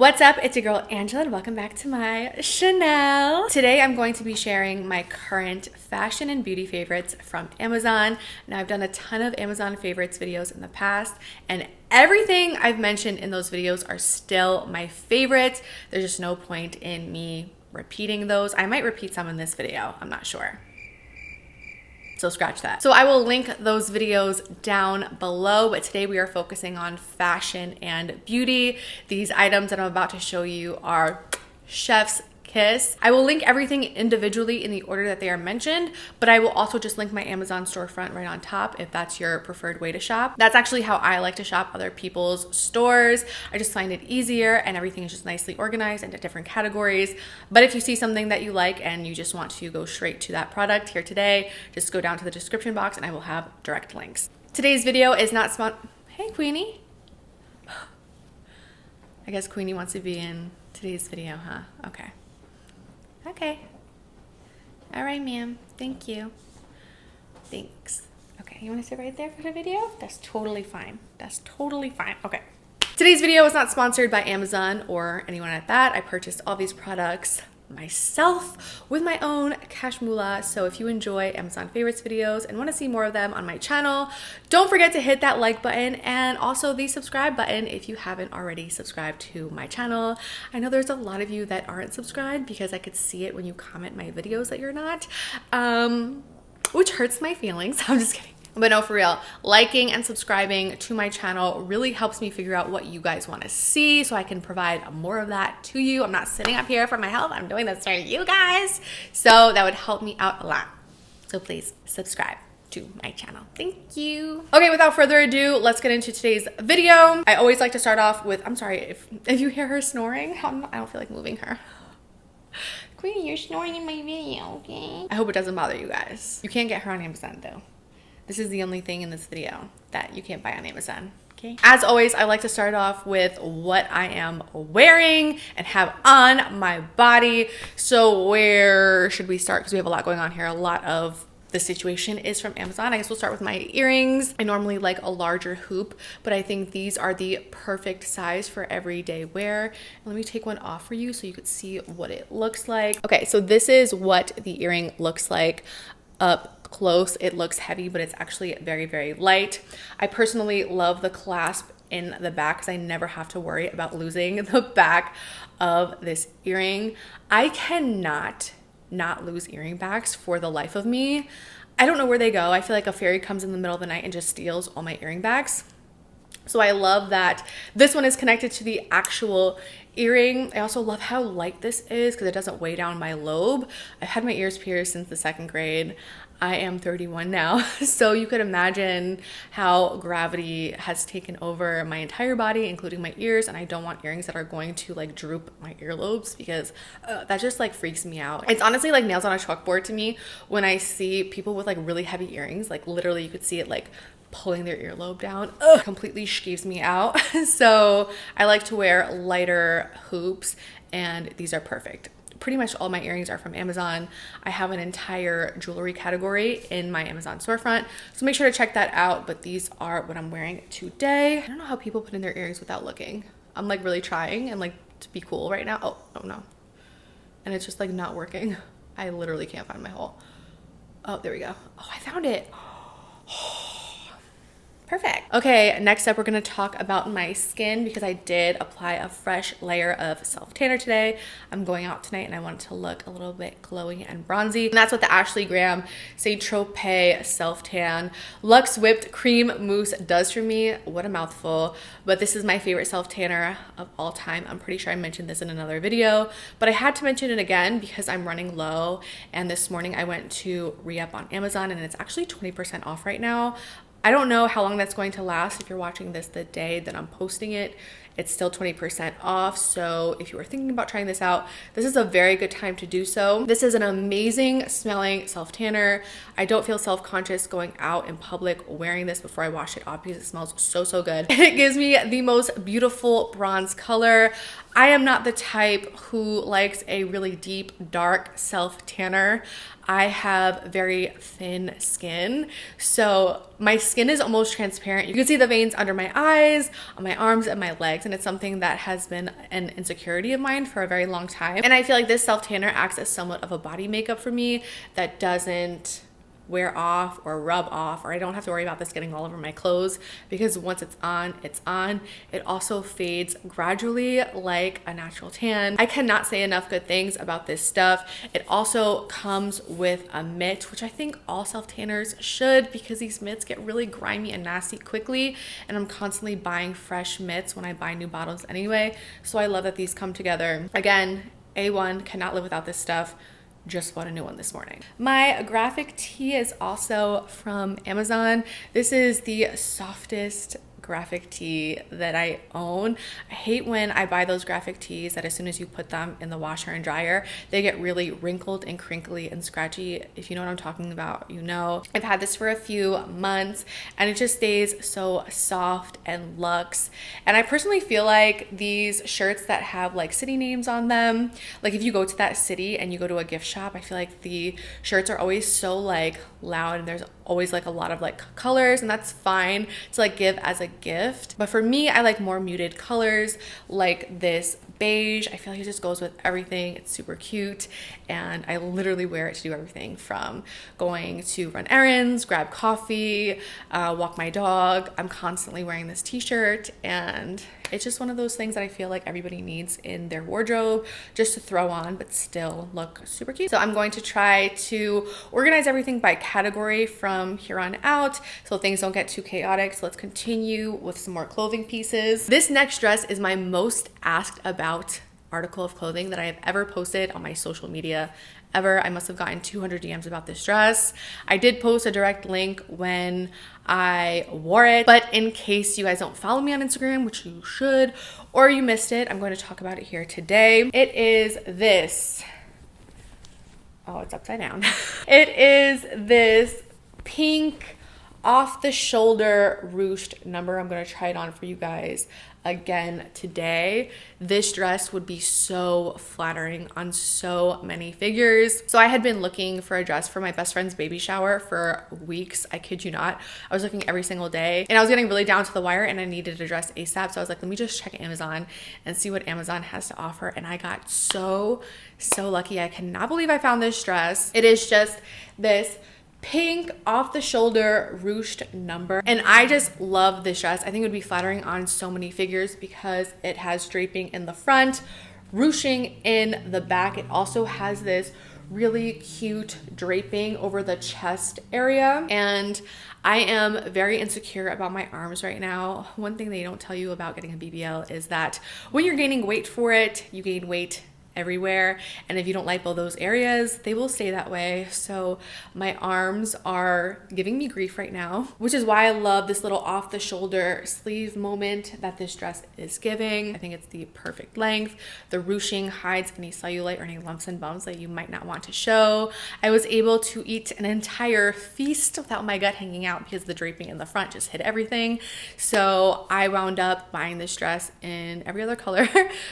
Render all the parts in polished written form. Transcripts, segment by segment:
What's up? It's your girl Angela and welcome back to my channel. Today I'm going to be sharing my current fashion and beauty favorites from Amazon. Now I've done a ton of Amazon favorites videos in the past and everything I've mentioned in those videos are still my favorites. There's just no point in me repeating those. I might repeat some in this video, I'm not sure. So scratch that. So I will link those videos down below, but today we are focusing on fashion and beauty. These items that I'm about to show you are chef's kiss. I will link everything individually in the order that they are mentioned, but I will also just link my Amazon storefront right on top if that's your preferred way to shop. That's actually how I like to shop other people's stores. I just find it easier and everything is just nicely organized into different categories. But if you see something that you like and you just want to go straight to that product here today, just go down to the description box and I will have direct links. Today's video is not Hey Queenie. I guess Queenie wants to be in today's video, huh? Okay. Okay. All right, ma'am. Thank you. Thanks. Okay, you want to sit right there for the video? That's totally fine. That's totally fine. Okay. Today's video is not sponsored by Amazon or anyone at that. I purchased all these products myself with my own cash moolah. So if you enjoy Amazon favorites videos and want to see more of them on my channel, don't forget to hit that like button and also the subscribe button if you haven't already subscribed to my channel. I know there's a lot of you that aren't subscribed because I could see it when you comment my videos that you're not, which hurts my feelings. I'm just kidding. But no, for real, liking and subscribing to my channel really helps me figure out what you guys want to see so I can provide more of that to you. I'm not sitting up here for my health. I'm doing this for you guys. So that would help me out a lot. So please subscribe to my channel. Thank you. Okay, without further ado, let's get into today's video. I always like to start off with, I'm sorry if you hear her snoring. I don't feel like moving her. Queenie, you're snoring in my video, okay? I hope it doesn't bother you guys. You can't get her on Amazon though. This is the only thing in this video that you can't buy on Amazon, okay? As always, I like to start off with what I am wearing and have on my body. So where should we start? Because we have a lot going on here. A lot of the situation is from Amazon. I guess we'll start with my earrings. I normally like a larger hoop, but I think these are the perfect size for everyday wear. Let me take one off for you so you could see what it looks like. Okay, so this is what the earring looks like up close. It looks heavy, but it's actually very, very light. I personally love the clasp in the back because I never have to worry about losing the back of this earring. I cannot not lose earring backs for the life of me. I don't know where they go. I feel like a fairy comes in the middle of the night and just steals all my earring backs. So I love that this one is connected to the actual earring. I also love how light this is because it doesn't weigh down my lobe. I've had my ears pierced since the 2nd grade. I am 31 now, so you could imagine how gravity has taken over my entire body, including my ears, and I don't want earrings that are going to like droop my earlobes because that just like freaks me out. It's honestly like nails on a chalkboard to me when I see people with like really heavy earrings, like literally you could see it like pulling their earlobe down. Completely skeeves me out. So I like to wear lighter hoops and these are perfect. Pretty much all my earrings are from Amazon. I have an entire jewelry category in my Amazon storefront, so make sure to check that out. But these are what I'm wearing today. I don't know how people put in their earrings without looking. I'm like really trying and like to be cool right now. Oh no. And it's just like not working. I literally can't find my hole. Oh, there we go. Oh, I found it. Perfect. Okay, next up we're gonna talk about my skin because I did apply a fresh layer of self-tanner today. I'm going out tonight and I want it to look a little bit glowy and bronzy. And that's what the Ashley Graham Saint-Tropez self-tan Luxe Whipped Cream Mousse does for me. What a mouthful. But this is my favorite self-tanner of all time. I'm pretty sure I mentioned this in another video, but I had to mention it again because I'm running low. And this morning I went to re-up on Amazon and it's actually 20% off right now. I don't know how long that's going to last. If you're watching this the day that I'm posting it, it's still 20% off. So if you were thinking about trying this out, this is a very good time to do so. This is an amazing smelling self-tanner. I don't feel self-conscious going out in public wearing this before I wash it off because it smells so good. It gives me the most beautiful bronze color. I am not the type who likes a really deep, dark self-tanner. I have very thin skin, so my skin is almost transparent. You can see the veins under my eyes, on my arms, and my legs. and it's something that has been an insecurity of mine for a very long time. And I feel like this self tanner acts as somewhat of a body makeup for me that doesn't wear off or rub off, or I don't have to worry about this getting all over my clothes, because once it's on, it's on. It also fades gradually like a natural tan. I cannot say enough good things about this stuff. It also comes with a mitt, which I think all self tanners should, because these mitts get really grimy and nasty quickly, and I'm constantly buying fresh mitts when I buy new bottles anyway. So I love that these come together. Again, A1, cannot live without this stuff. Just bought a new one this morning. My graphic tee is also from Amazon. This is the softest graphic tee that I own. I hate when I buy those graphic tees that as soon as you put them in the washer and dryer, they get really wrinkled and crinkly and scratchy. If you know what I'm talking about, you know. I've had this for a few months and it just stays so soft and luxe. And I personally feel like these shirts that have like city names on them, like if you go to that city and you go to a gift shop, I feel like the shirts are always so like loud and there's always like a lot of like colors, and that's fine to like give as a gift. But for me, I like more muted colors like this beige. I feel like it just goes with everything. It's super cute, and I literally wear it to do everything from going to run errands, grab coffee, walk my dog. I'm constantly wearing this t-shirt, and it's just one of those things that I feel like everybody needs in their wardrobe just to throw on but still look super cute. So I'm going to try to organize everything by category from here on out so things don't get too chaotic. So let's continue with some more clothing pieces. This next dress is my most asked about article of clothing that I have ever posted on my social media ever. I must have gotten 200 DMs about this dress. I did post a direct link when I wore it, but in case you guys don't follow me on Instagram, which you should, or you missed it, I'm going to talk about it here today. It is this. Oh, it's upside down. It is this pink off the shoulder ruched number. I'm going to try it on for you guys again today. This dress would be so flattering on so many figures. So I had been looking for a dress for my best friend's baby shower for weeks. I kid you not. I was looking every single day and I was getting really down to the wire and I needed a dress ASAP. So I was like, let me just check Amazon and see what Amazon has to offer. And I got so lucky. I cannot believe I found this dress. It is just this pink off the shoulder ruched number, and I just love this dress. I think it would be flattering on so many figures because it has draping in the front, ruching in the back. It also has this really cute draping over the chest area, and I am very insecure about my arms right now. One thing they don't tell you about getting a BBL is that when you're gaining weight for it, you gain weight everywhere, and if you don't lipo those areas, they will stay that way. So my arms are giving me grief right now, which is why I love this little off the shoulder sleeve moment that this dress is giving. I think it's the perfect length. The ruching hides any cellulite or any lumps and bumps that you might not want to show. I was able to eat an entire feast without my gut hanging out because the draping in the front just hid everything. So I wound up buying this dress in every other color.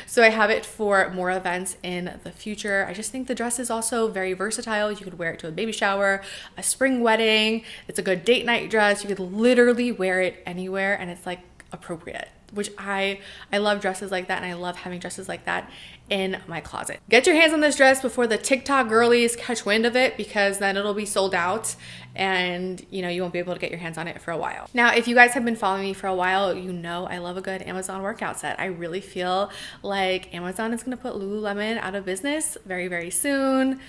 So I have it for more events in the future. I just think the dress is also very versatile. You could wear it to a baby shower, a spring wedding. It's a good date night dress. You could literally wear it anywhere and it's like appropriate, which I love dresses like that, and I love having dresses like that in my closet. Get your hands on this dress before the TikTok girlies catch wind of it, because then it'll be sold out and you won't be able to get your hands on it for a while. Now, if you guys have been following me for a while, you know I love a good Amazon workout set. I really feel like Amazon is gonna put Lululemon out of business very, very soon.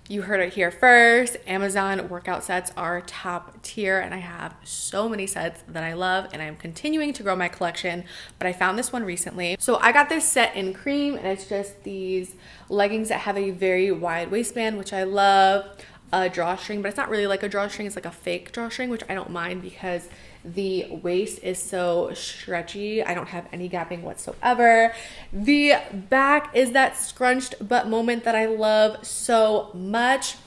You heard it here first. Amazon workout sets are top tier, and I have so many sets that I love, and I'm continuing to grow my collection, but I found this one recently. So I got this set in cream, and it's just these leggings that have a very wide waistband, which I love, a drawstring, but it's not really like a drawstring, it's like a fake drawstring, which I don't mind because the waist is so stretchy. I don't have any gapping whatsoever. The back is that scrunched butt moment that I love so much.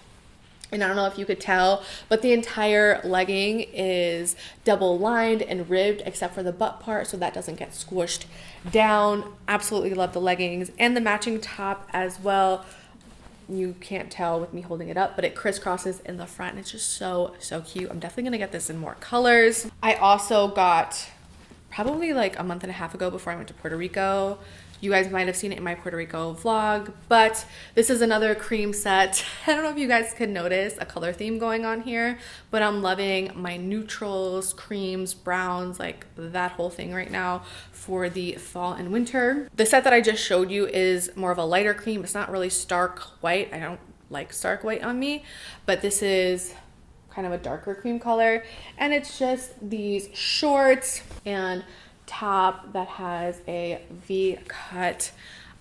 And I don't know if you could tell, but the entire legging is double lined and ribbed except for the butt part, so that doesn't get squished down. Absolutely love the leggings and the matching top as well. You can't tell with me holding it up, but it crisscrosses in the front. It's just so cute. I'm definitely gonna get this in more colors. I also got probably like a month and a half ago before I went to Puerto Rico. You guys might have seen it in my Puerto Rico vlog, but this is another cream set. I don't know if you guys could notice a color theme going on here, but I'm loving my neutrals, creams, browns, like that whole thing right now for the fall and winter. The set that I just showed you is more of a lighter cream. It's not really stark white. I don't like stark white on me, but this is kind of a darker cream color, and it's just these shorts and top that has a V cut.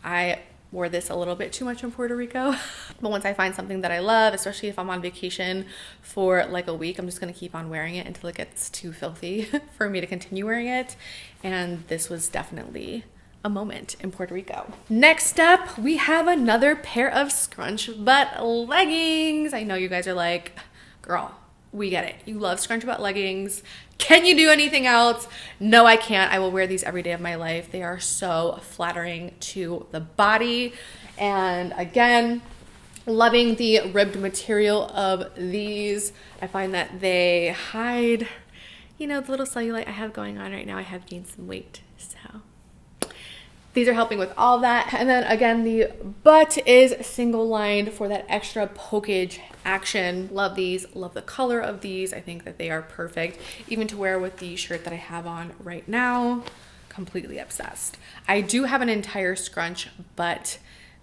I wore this a little bit too much in Puerto Rico, but once I find something that I love, especially if I'm on vacation for like a week, I'm just gonna keep on wearing it until it gets too filthy for me to continue wearing it. And this was definitely a moment in Puerto Rico. Next up, we have another pair of Scrunch butt leggings. I know you guys are like, girl, we get it. You love Scrunch butt leggings. Can you do anything else? No, I can't. I will wear these every day of my life. They are so flattering to the body. And again, loving the ribbed material of these. I find that they hide, you know, the little cellulite I have going on right now. I have gained some weight, so these are helping with all that. And then again, the butt is single lined for that extra pokage action. Love these, love the color of these. I think that they are perfect, even to wear with the shirt that I have on right now. Completely obsessed. I do have an entire Scrunch butt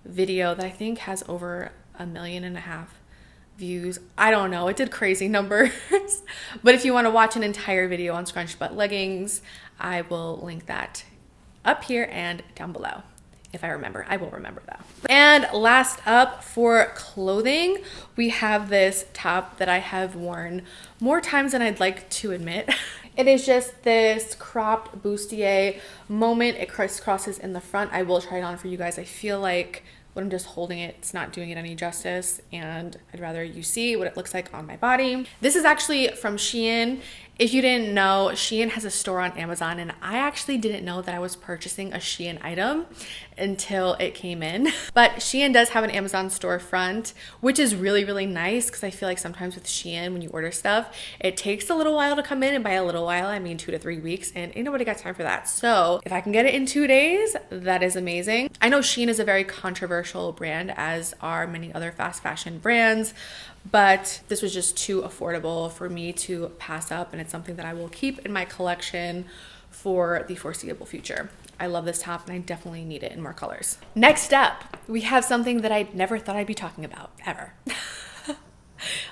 video that I think has over 1.5 million views. I don't know, it did crazy numbers. But if you want to watch an entire video on Scrunch butt leggings, I will link that up here and down below. If I remember, I will remember though. And last up for clothing, we have this top that I have worn more times than I'd like to admit. It is just this cropped bustier moment. It crisscrosses in the front. I will try it on for you guys. I feel like when I'm just holding it, it's not doing it any justice, and I'd rather you see what it looks like on my body. This is actually from Shein. If you didn't know, Shein has a store on Amazon, and I actually didn't know that I was purchasing a Shein item until it came in. But Shein does have an Amazon storefront, which is really, really nice, because I feel like sometimes with Shein, when you order stuff, it takes a little while to come in, and by a little while, I mean 2 to 3 weeks, and ain't nobody got time for that. So if I can get it in 2 days, that is amazing. I know Shein is a very controversial brand, as are many other fast fashion brands, but this was just too affordable for me to pass up, and it's something that I will keep in my collection for the foreseeable future. I love this top, and I definitely need it in more colors. Next up, we have something that I never thought I'd be talking about, ever.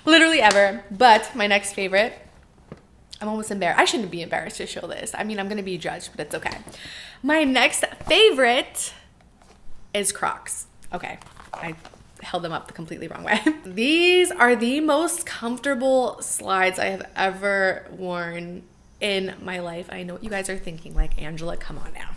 Literally ever, but my next favorite, I'm almost embarrassed. I shouldn't be embarrassed to show this. I mean, I'm gonna be judged, but it's okay. My next favorite is Crocs. Okay, I held them up the completely wrong way. These are the most comfortable slides I have ever worn in my life. I know what you guys are thinking, like, Angela, come on now.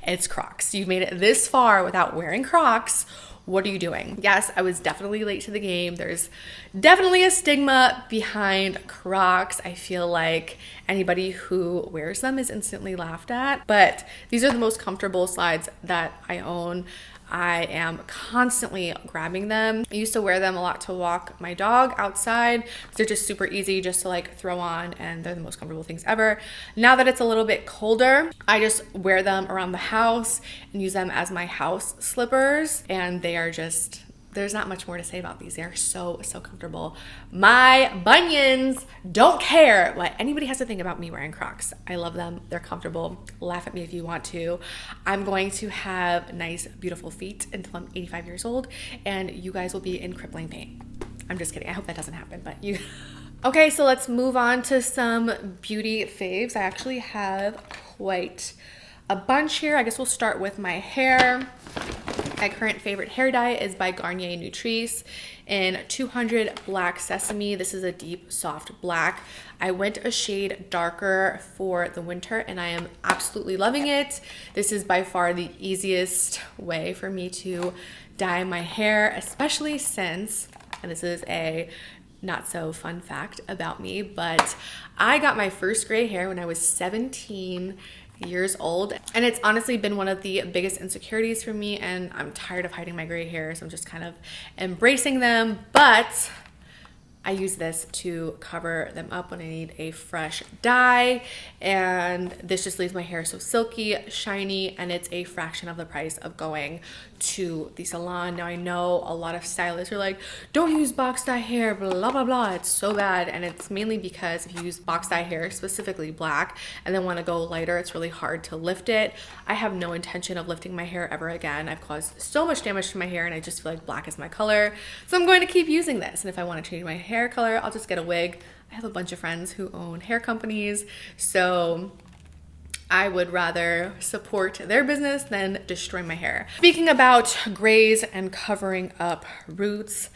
It's Crocs. You made it this far without wearing Crocs. What are you doing? Yes, I was definitely late to the game. There's definitely a stigma behind Crocs. I feel like anybody who wears them is instantly laughed at, but these are the most comfortable slides that I own. I am constantly grabbing them. I used to wear them a lot to walk my dog outside. They're just super easy just to like throw on, and they're the most comfortable things ever. Now that it's a little bit colder, I just wear them around the house and use them as my house slippers, and they are just, there's not much more to say about these. They are so, so comfortable. My bunions don't care what anybody has to think about me wearing Crocs. I love them. They're comfortable. Laugh at me if you want to. I'm going to have nice, beautiful feet until I'm 85 years old, and you guys will be in crippling pain. I'm just kidding. I hope that doesn't happen, but you... Okay, so let's move on to some beauty faves. I actually have quite a bunch here. I guess we'll start with my hair. My current favorite hair dye is by Garnier Nutrice in 200 Black Sesame. This is a deep, soft black. I went a shade darker for the winter, and I am absolutely loving it. This is by far the easiest way for me to dye my hair, especially since, and this is a not so fun fact about me, but I got my first gray hair when I was 17 years old, and it's honestly been one of the biggest insecurities for me, and I'm tired of hiding my gray hair, so I'm just kind of embracing them. But I use this to cover them up when I need a fresh dye, and this just leaves my hair so silky, shiny, and it's a fraction of the price of going to the salon. Now I know a lot of stylists are like, don't use box dye hair, blah blah blah, it's so bad, and it's mainly because if you use box dye hair, specifically black, and then want to go lighter, it's really hard to lift it. I have no intention of lifting my hair ever again. I've caused so much damage to my hair, and I just feel like black is my color, so I'm going to keep using this. And if I want to change my hair color, I'll just get a wig. I have a bunch of friends who own hair companies, so I would rather support their business than destroy my hair. Speaking about grays and covering up roots,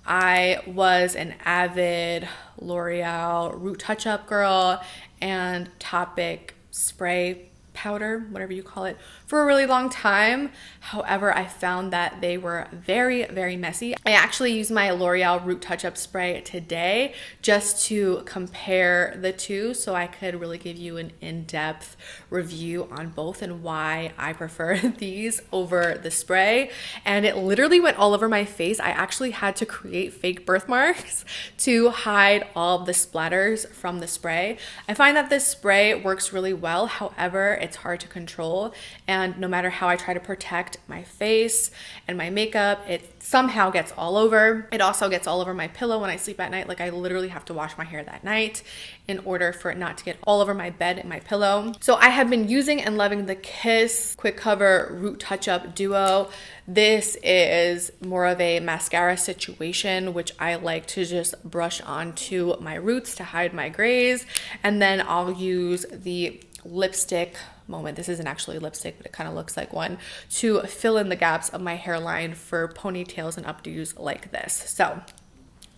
I was an avid L'Oreal root touch-up girl and Topic spray powder, whatever you call it, for a really long time. However, I found that they were very, very messy. I actually used my L'Oreal Root Touch-Up Spray today just to compare the two so I could really give you an in-depth review on both and why I prefer these over the spray. And it literally went all over my face. I actually had to create fake birthmarks to hide all of the splatters from the spray. I find that this spray works really well. However, it's hard to control, and no matter how I try to protect my face and my makeup, it somehow gets all over. It also gets all over my pillow when I sleep at night. Like, I literally have to wash my hair that night in order for it not to get all over my bed and my pillow. So I have been using and loving the Kiss Quick Cover Root Touch-Up Duo. This is more of a mascara situation, which I like to just brush onto my roots to hide my grays, and then I'll use the lipstick moment. This isn't actually lipstick, but it kind of looks like one, to fill in the gaps of my hairline for ponytails and updos like this. So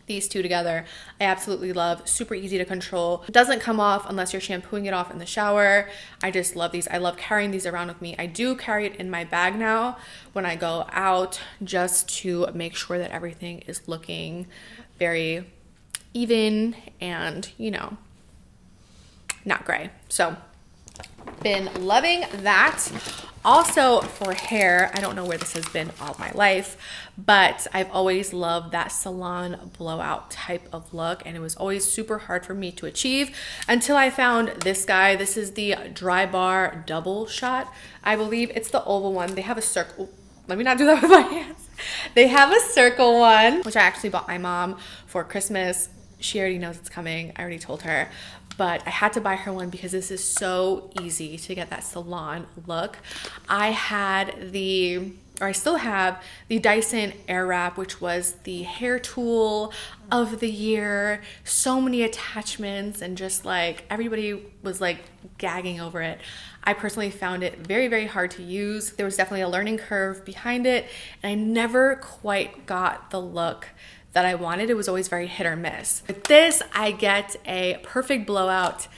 these two together, I absolutely love. Super easy to control. It doesn't come off unless you're shampooing it off in the shower. I just love these. I love carrying these around with me. I do carry it in my bag now when I go out, just to make sure that everything is looking very even and, you know, not gray. So been loving that. Also for hair, I don't know where this has been all my life, but I've always loved that salon blowout type of look, and it was always super hard for me to achieve until I found this guy. This is the Dry Bar Double Shot. I believe it's the oval one. They have a circle. Let me not do that with my hands. They have a circle one, which I actually bought my mom for Christmas. She already knows it's coming. I already told her. But I had to buy her one because this is so easy to get that salon look. I had I still have the Dyson Airwrap, which was the hair tool of the year. So many attachments, and just like everybody was like gagging over it. I personally found it very, very hard to use. There was definitely a learning curve behind it, and I never quite got the look that I wanted. It was always very hit or miss. With this, I get a perfect blowout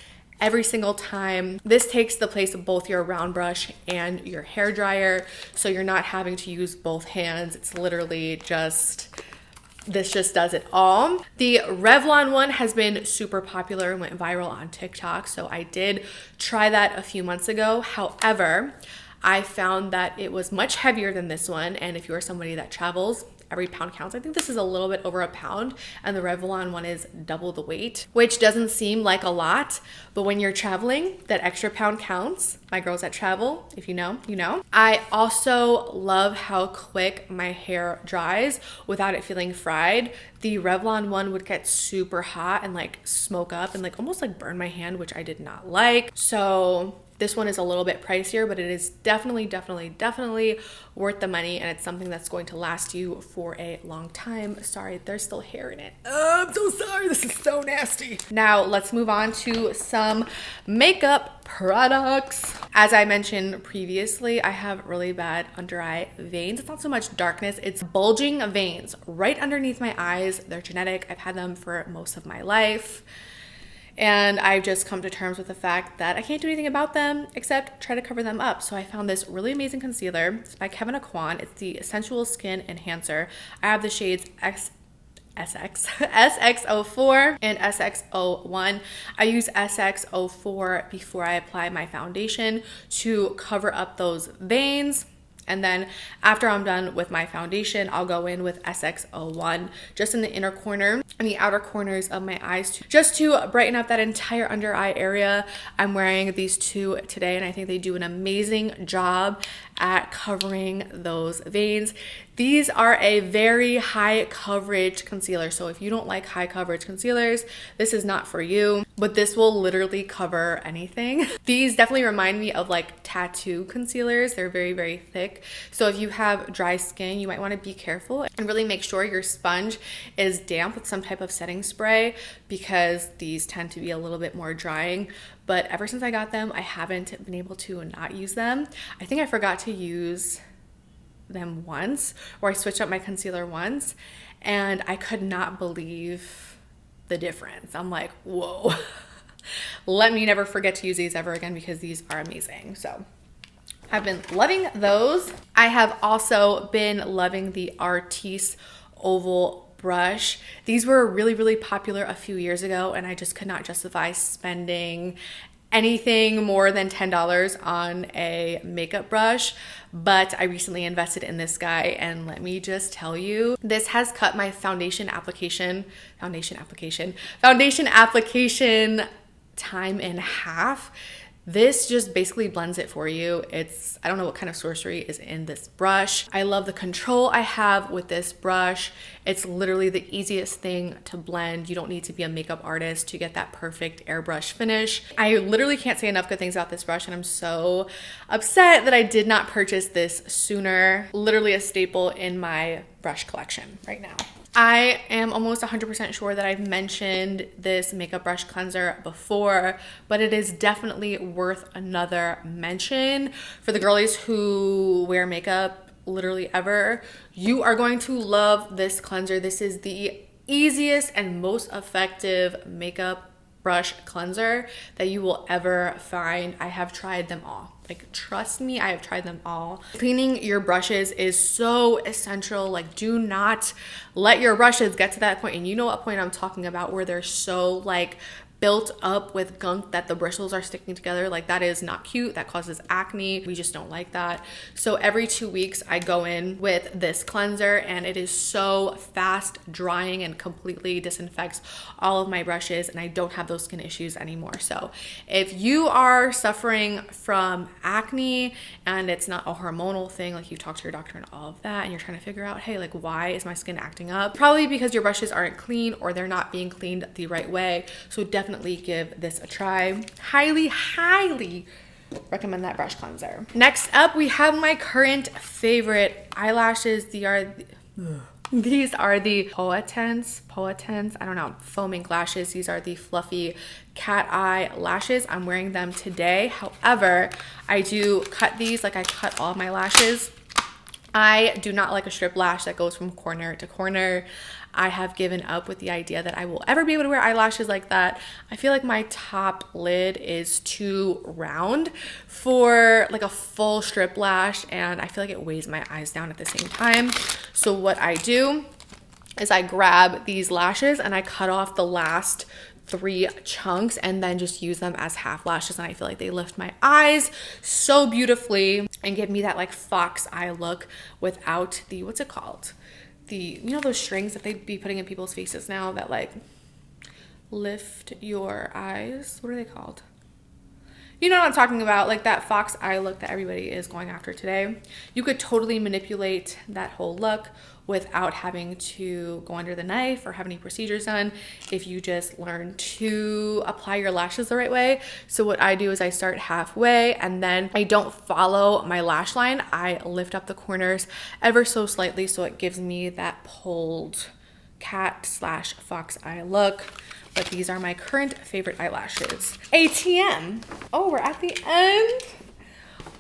every single time. This takes the place of both your round brush and your hair dryer, so you're not having to use both hands. It's literally this just does it all. The Revlon one has been super popular and went viral on TikTok, so I did try that a few months ago. However, I found that it was much heavier than this one, and if you're somebody that travels, every pound counts. I think this is a little bit over a pound, and the Revlon one is double the weight, which doesn't seem like a lot, but when you're traveling, that extra pound counts. My girls that travel, if you know, you know. I also love how quick my hair dries without it feeling fried. The Revlon one would get super hot and like smoke up and like almost like burn my hand, which I did not like. So this one is a little bit pricier, but it is definitely worth the money, and it's something that's going to last you for a long time. Sorry, there's still hair in it. Oh, I'm so sorry. This is so nasty. Now let's move on to some makeup products. As I mentioned previously, I have really bad under eye veins. It's not so much darkness, it's bulging veins right underneath my eyes. They're genetic. I've had them for most of my life. And I've just come to terms with the fact that I can't do anything about them except try to cover them up. So I found this really amazing concealer. It's by Kevin Aquan. It's the Sensual Skin Enhancer. I have the shades SX04 and SX01. I use SX04 before I apply my foundation to cover up those veins. And then after I'm done with my foundation, I'll go in with SX01 just in the inner corner and the outer corners of my eyes just to brighten up that entire under eye area. I'm wearing these two today and I think they do an amazing job at covering those veins. These are a very high coverage concealer. So if you don't like high coverage concealers, this is not for you, but this will literally cover anything. These definitely remind me of like tattoo concealers. They're very, very thick. So if you have dry skin, you might want to be careful and really make sure your sponge is damp with some type of setting spray because these tend to be a little bit more drying. But ever since I got them, I haven't been able to not use them. I think I forgot to use them once, or I switched up my concealer once, and I could not believe the difference. I'm like, whoa. Let me never forget to use these ever again because these are amazing. So I've been loving those. I have also been loving the Artiste oval brush. These were really, really popular a few years ago, and I just could not justify spending anything more than $10 on a makeup brush. But I recently invested in this guy, and let me just tell you, this has cut my foundation application time in half. This just basically blends it for you. I don't know what kind of sorcery is in this brush. I love the control I have with this brush. It's literally the easiest thing to blend. You don't need to be a makeup artist to get that perfect airbrush finish. I literally can't say enough good things about this brush, and I'm so upset that I did not purchase this sooner. Literally a staple in my brush collection right now. I am almost 100% sure that I've mentioned this makeup brush cleanser before, but it is definitely worth another mention. For the girlies who wear makeup literally ever, you are going to love this cleanser. This is the easiest and most effective makeup brush cleanser that you will ever find. I have tried them all. Like, trust me, I have tried them all. Cleaning your brushes is so essential. Like, do not let your brushes get to that point. And you know what point I'm talking about, where they're so like built up with gunk that the bristles are sticking together. Like, that is not cute. That causes acne. We just don't like that. So every 2 weeks I go in with this cleanser, and it is so fast drying and completely disinfects all of my brushes, and I don't have those skin issues anymore. So if you are suffering from acne and it's not a hormonal thing, like you talk to your doctor and all of that, and you're trying to figure out, hey, like, why is my skin acting up? Probably because your brushes aren't clean or they're not being cleaned the right way. So definitely give this a try. Highly, highly recommend that brush cleanser. Next up, we have my current favorite eyelashes. These are the Poetens, I don't know, foaming lashes. These are the fluffy cat eye lashes. I'm wearing them today. However, I do cut these like I cut all my lashes. I do not like a strip lash that goes from corner to corner. I have given up with the idea that I will ever be able to wear eyelashes like that. I feel like my top lid is too round for like a full strip lash, and I feel like it weighs my eyes down at the same time. So what I do is I grab these lashes and I cut off the last 3 chunks and then just use them as half lashes, and I feel like they lift my eyes so beautifully and give me that like fox eye look without the, what's it called? You know those strings that they be putting in people's faces now that like lift your eyes? What are they called? You know what I'm talking about, like that fox eye look that everybody is going after today. You could totally manipulate that whole look without having to go under the knife or have any procedures done if you just learn to apply your lashes the right way. So what I do is I start halfway and then I don't follow my lash line. I lift up the corners ever so slightly so it gives me that pulled cat / fox eye look. But these are my current favorite eyelashes. ATM. Oh, we're at the end.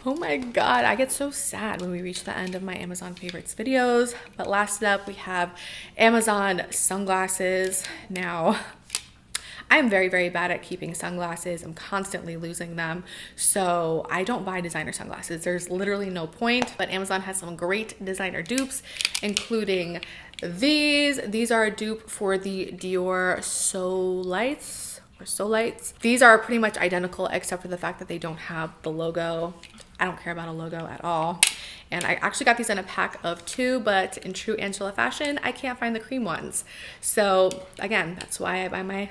Oh my God, I get so sad when we reach the end of my Amazon favorites videos. But last up, we have Amazon sunglasses. Now, I'm very, very bad at keeping sunglasses. I'm constantly losing them. So I don't buy designer sunglasses. There's literally no point, but Amazon has some great designer dupes, including these. These are a dupe for the Dior Solites. These are pretty much identical except for the fact that they don't have the logo. I don't care about a logo at all. And I actually got these in a pack of 2, but in true Angela fashion, I can't find the cream ones. So again, that's why I buy my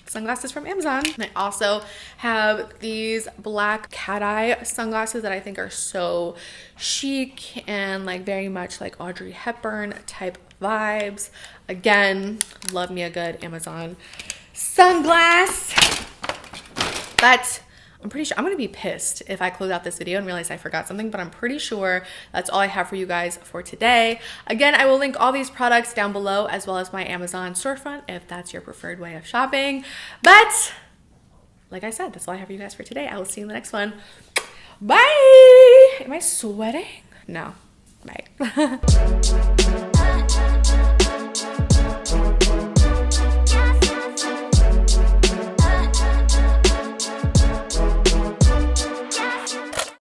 sunglasses from Amazon. And I also have these black cat eye sunglasses that I think are so chic and like very much like Audrey Hepburn type vibes. Again, love me a good Amazon sunglass. But I'm pretty sure I'm gonna be pissed if I close out this video and realize I forgot something, but I'm pretty sure that's all I have for you guys for today. Again, I will link all these products down below as well as my Amazon storefront if that's your preferred way of shopping. But like I said, that's all I have for you guys for today. I will see you in the next one. Bye. Am I sweating? No. Bye.